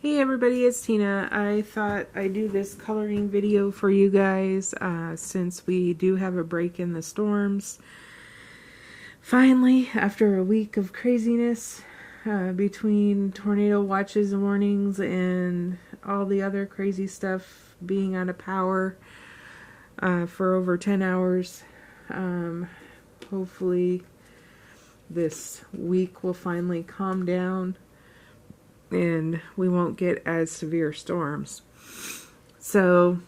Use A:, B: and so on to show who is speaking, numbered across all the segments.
A: Hey everybody, it's Tina. I thought I'd do this coloring video for you guys since we do have a break in the storms. Finally, after a week of craziness between tornado watches and warnings and all the other crazy stuff, being out of power for over 10 hours, hopefully this week will finally calm down and we won't get as severe storms. So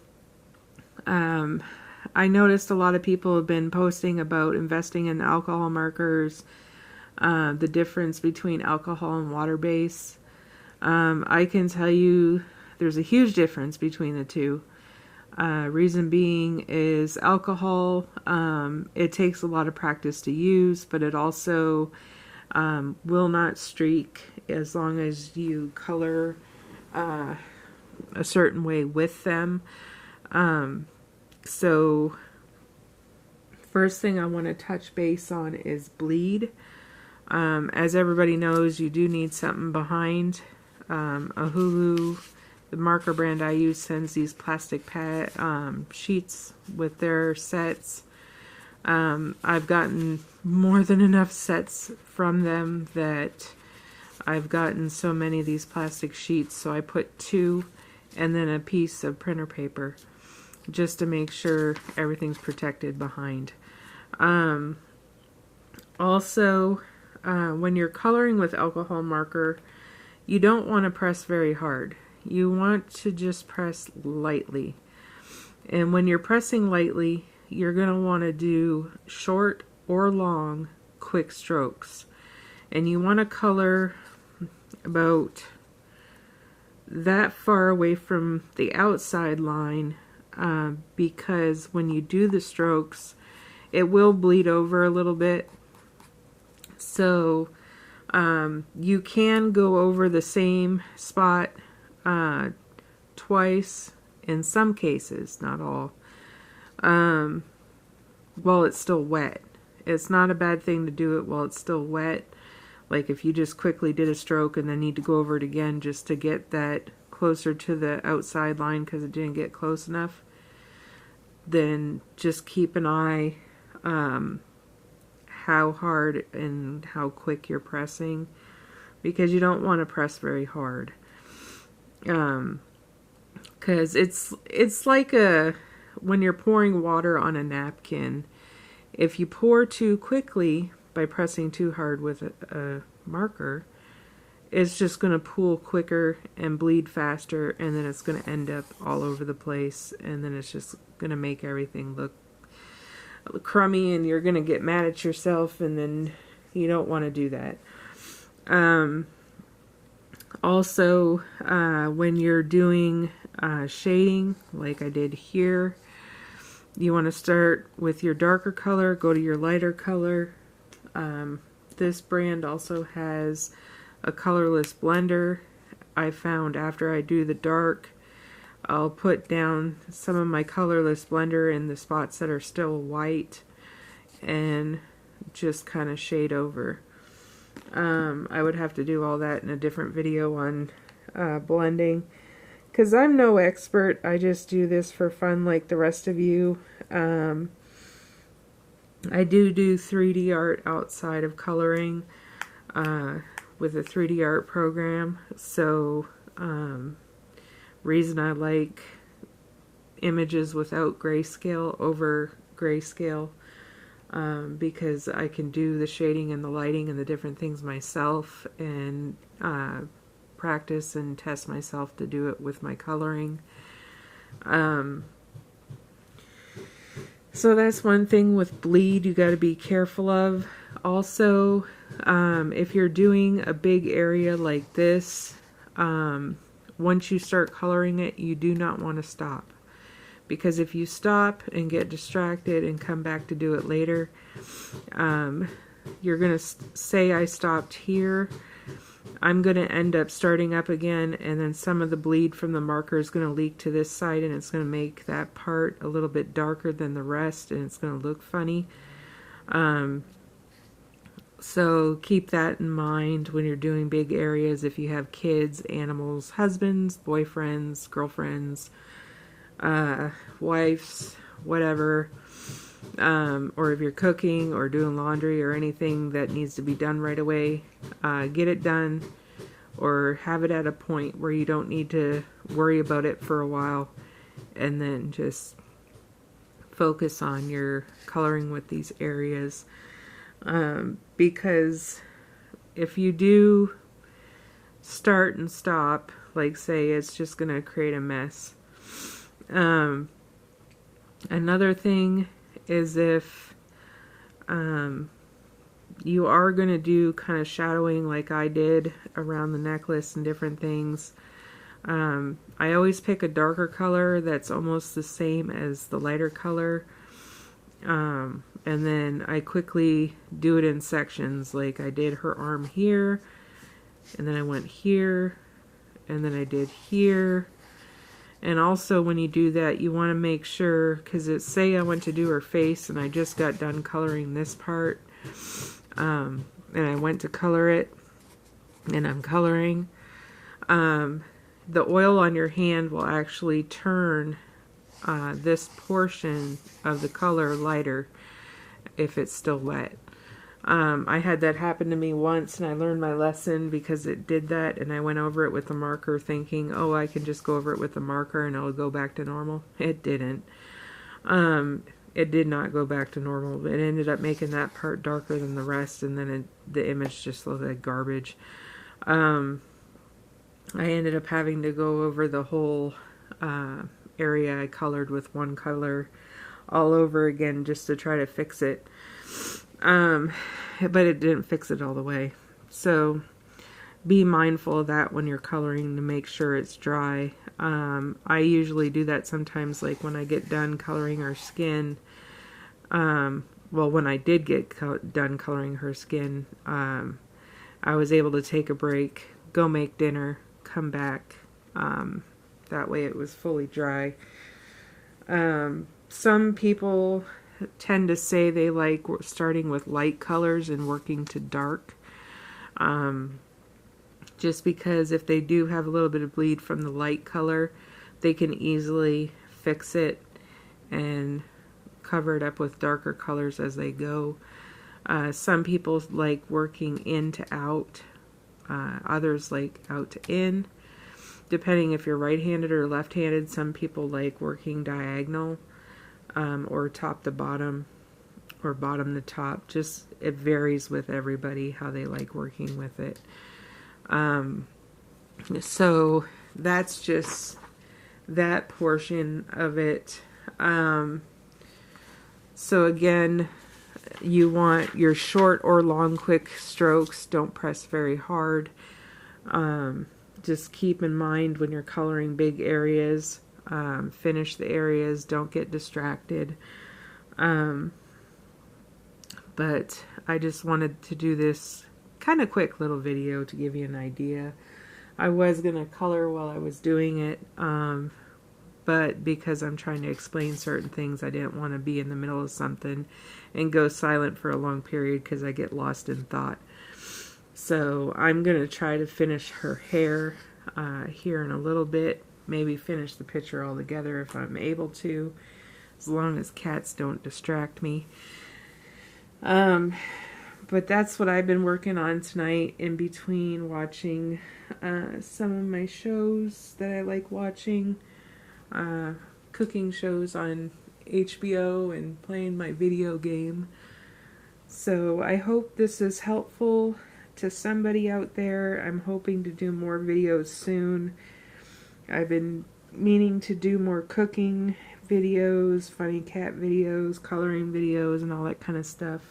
A: I noticed a lot of people have been posting about investing in alcohol markers, the difference between alcohol and water base. I can tell you there's a huge difference between the two. Reason being is alcohol, it takes a lot of practice to use, but it also will not streak as long as you color a certain way with them. So first thing I want to touch base on is bleed. As everybody knows, you do need something behind. Hulu, the marker brand I use, sends these plastic pad sheets with their sets. I've gotten more than enough sets from them that I've gotten so many of these plastic sheets, so I put 2 and then a piece of printer paper just to make sure everything's protected behind. Also, when you're coloring with alcohol marker, you don't want to press very hard. You want to just press lightly. And when you're pressing lightly, you're going to want to do short or long quick strokes. And you want to color about that far away from the outside line because when you do the strokes, it will bleed over a little bit. So you can go over the same spot twice in some cases, not all, while it's still wet. It's not a bad thing to do it while it's still wet. Like if you just quickly did a stroke and then need to go over it again just to get that closer to the outside line because it didn't get close enough, then just keep an eye how hard and how quick you're pressing, because you don't want to press very hard. Because it's like when you're pouring water on a napkin. If you pour too quickly by pressing too hard with a marker, it's just going to pool quicker and bleed faster, and then it's going to end up all over the place, and then it's just going to make everything look crummy, and you're going to get mad at yourself, and then you don't want to do that. Also, when you're doing shading, like I did here, you want to start with your darker color, go to your lighter color. This brand also has a colorless blender. I found after I do the dark, I'll put down some of my colorless blender in the spots that are still white and just kind of shade over. I would have to do all that in a different video on blending, because I'm no expert. I just do this for fun like the rest of you. I do 3D art outside of coloring with a 3D art program. So reason I like images without grayscale over grayscale, because I can do the shading and the lighting and the different things myself and practice and test myself to do it with my coloring. So that's one thing with bleed you got to be careful of. Also, if you're doing a big area like this, once you start coloring it, you do not want to stop. Because if you stop and get distracted and come back to do it later, you're going to say I stopped here. I'm going to end up starting up again, and then some of the bleed from the marker is going to leak to this side, and it's going to make that part a little bit darker than the rest, and it's going to look funny. So keep that in mind when you're doing big areas. If you have kids, animals, husbands, boyfriends, girlfriends, wives, whatever, or if you're cooking or doing laundry or anything that needs to be done right away, get it done, or have it at a point where you don't need to worry about it for a while, and then just focus on your coloring with these areas. Because if you do start and stop, like say, it's just going to create a mess. Another thing is if you are going to do kind of shadowing like I did around the necklace and different things, I always pick a darker color that's almost the same as the lighter color, and then I quickly do it in sections. Like I did her arm here, and then I went here, and then I did here. And also when you do that, you want to make sure, because it's, say I went to do her face and I just got done coloring this part, and I went to color it, and I'm coloring, the oil on your hand will actually turn this portion of the color lighter if it's still wet. I had that happen to me once, and I learned my lesson because it did that, and I went over it with a marker thinking, oh, I can just go over it with a marker and it'll go back to normal. It didn't. It did not go back to normal. It ended up making that part darker than the rest, and then the image just looked like garbage. I ended up having to go over the whole area I colored with one color all over again just to try to fix it. But it didn't fix it all the way. So be mindful of that when you're coloring to make sure it's dry. I usually do that sometimes, like when I get done coloring her skin. Well, when I did get done coloring her skin, I was able to take a break, go make dinner, come back. That way it was fully dry. Some people tend to say they like starting with light colors and working to dark. Just because if they do have a little bit of bleed from the light color, they can easily fix it and cover it up with darker colors as they go. Some people like working in to out. Others like out to in. Depending if you're right-handed or left-handed, some people like working diagonal, or top to bottom, or bottom to top. Just, it varies with everybody how they like working with it. So that's just that portion of it. So again, you want your short or long quick strokes. Don't press very hard. Just keep in mind when you're coloring big areas, finish the areas, don't get distracted. But I just wanted to do this kind of quick little video to give you an idea. I was going to color while I was doing it, but because I'm trying to explain certain things, I didn't want to be in the middle of something and go silent for a long period because I get lost in thought. So I'm going to try to finish her hair here in a little bit. Maybe finish the picture altogether if I'm able to, as long as cats don't distract me. But that's what I've been working on tonight in between watching some of my shows that I like watching. Cooking shows on HBO and playing my video game. So I hope this is helpful to somebody out there. I'm hoping to do more videos soon. I've been meaning to do more cooking videos, funny cat videos, coloring videos, and all that kind of stuff.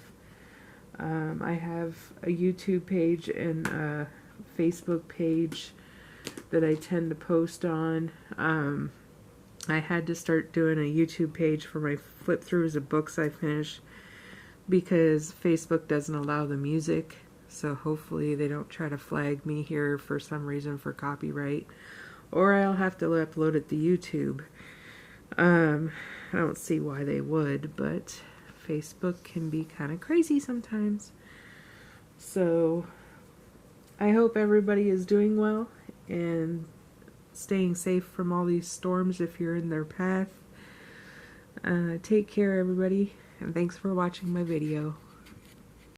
A: I have a YouTube page and a Facebook page that I tend to post on. I had to start doing a YouTube page for my flip throughs of books I finish because Facebook doesn't allow the music. So hopefully they don't try to flag me here for some reason for copyright. Or I'll have to upload it to YouTube. I don't see why they would, but Facebook can be kind of crazy sometimes. So I hope everybody is doing well and staying safe from all these storms if you're in their path. Take care, everybody, and thanks for watching my video.